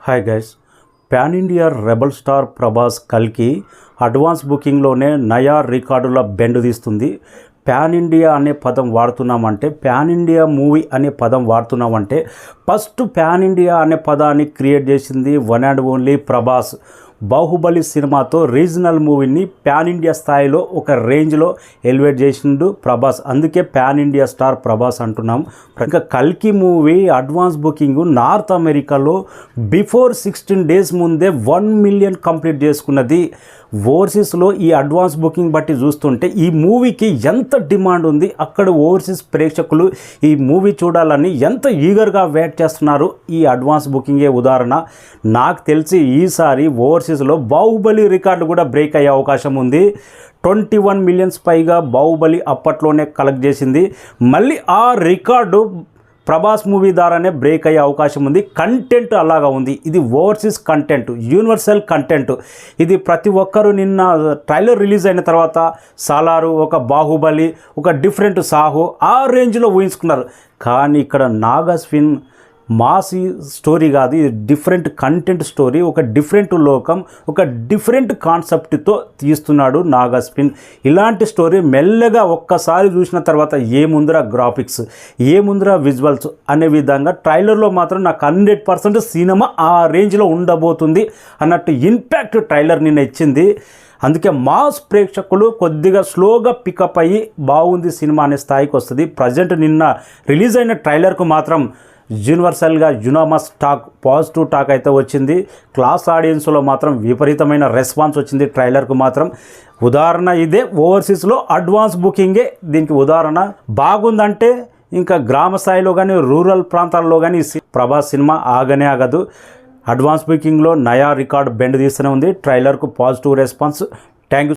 Hi guys, pan India rebel star Prabhas కల్కి advance బుకింగ్లోనే నయా రికార్డుల బెండు తీస్తుంది. పాన్ ఇండియా అనే పదం వాడుతున్నామంటే, పాన్ ఇండియా మూవీ అనే పదం వాడుతున్నామంటే ఫస్ట్ పాన్ ఇండియా అనే పదాన్ని క్రియేట్ చేసింది one and only Prabhas. Baahubali సినిమాతో రీజనల్ మూవీని పాన్ ఇండియా స్థాయిలో ఒక రేంజ్లో ఎలివేట్ చేసిండు ప్రభాస్. అందుకే పాన్ ఇండియా స్టార్ ప్రభాస్ అంటున్నాం. ఇంకా కల్కి మూవీ అడ్వాన్స్ బుకింగ్ నార్త్ అమెరికాలో బిఫోర్ 16 days ముందే 1 million కంప్లీట్ చేసుకున్నది. ఓవర్సీస్లో ఈ అడ్వాన్స్ బుకింగ్ బట్టి చూస్తుంటే ఈ మూవీకి ఎంత డిమాండ్ ఉంది, అక్కడ ఓవర్సీస్ ప్రేక్షకులు ఈ మూవీ చూడాలని ఎంత ఈగర్గా వెయిట్ చేస్తున్నారు. ఈ అడ్వాన్స్ బుకింగే ఉదాహరణ. నాకు తెలిసి ఈసారి ఓవర్సీస్లో బాహుబలి రికార్డు కూడా బ్రేక్ అయ్యే అవకాశం ఉంది. 21 million పైగా బాహుబలి అప్పట్లోనే కలెక్ట్ చేసింది. మళ్ళీ ఆ రికార్డు ప్రభాస్ మూవీ ద్వారానే బ్రేక్ అయ్యే అవకాశం ఉంది. కంటెంట్ అలాగా ఉంది. ఇది ఓవర్సీస్ కంటెంట్, యూనివర్సల్ కంటెంట్. ఇది ప్రతి ఒక్కరూ నిన్న ట్రైలర్ రిలీజ్ అయిన తర్వాత సాలారు, ఒక బాహుబలి, ఒక డిఫరెంట్ సాహో ఆ రేంజ్లో ఊహించుకున్నారు. కానీ ఇక్కడ నాగస్విన్ మాసి స్టోరీ కాదు, ఇది డిఫరెంట్ కంటెంట్ స్టోరీ. ఒక డిఫరెంట్ లోకం, ఒక డిఫరెంట్ కాన్సెప్ట్తో తీస్తున్నాడు నాగస్విన్. ఇలాంటి స్టోరీ మెల్లగా ఒక్కసారి చూసిన తర్వాత ఏముందిరా గ్రాఫిక్స్, ఏముందిరా విజువల్స్ అనే విధంగా ట్రైలర్లో మాత్రం నాకు 100% సినిమా ఆ రేంజ్లో ఉండబోతుంది అన్నట్టు ఇంపాక్ట్ ట్రైలర్ నిన్న ఇచ్చింది. అందుకే మాస్ ప్రేక్షకులు కొద్దిగా స్లోగా పికప్ అయ్యి బాగుంది సినిమా అనే స్థాయికి వస్తుంది. ప్రజెంట్ నిన్న రిలీజ్ అయిన ట్రైలర్కు మాత్రం యూనివర్సల్గా యునామస్ టాక్, పాజిటివ్ టాక్ అయితే వచ్చింది. క్లాస్ ఆడియన్స్లో మాత్రం విపరీతమైన రెస్పాన్స్ వచ్చింది ట్రైలర్కు మాత్రం. ఉదాహరణ ఇదే, ఓవర్సీస్లో అడ్వాన్స్ బుకింగే దీనికి ఉదాహరణ. బాగుందంటే ఇంకా గ్రామ స్థాయిలో కానీ రూరల్ ప్రాంతాల్లో కానీ ప్రభాస్ సినిమా ఆగనే ఆగదు. అడ్వాన్స్ బుకింగ్లో నయా రికార్డ్ బెండ్ తీస్తూనే ఉంది. ట్రైలర్కు పాజిటివ్ రెస్పాన్స్. Thank you.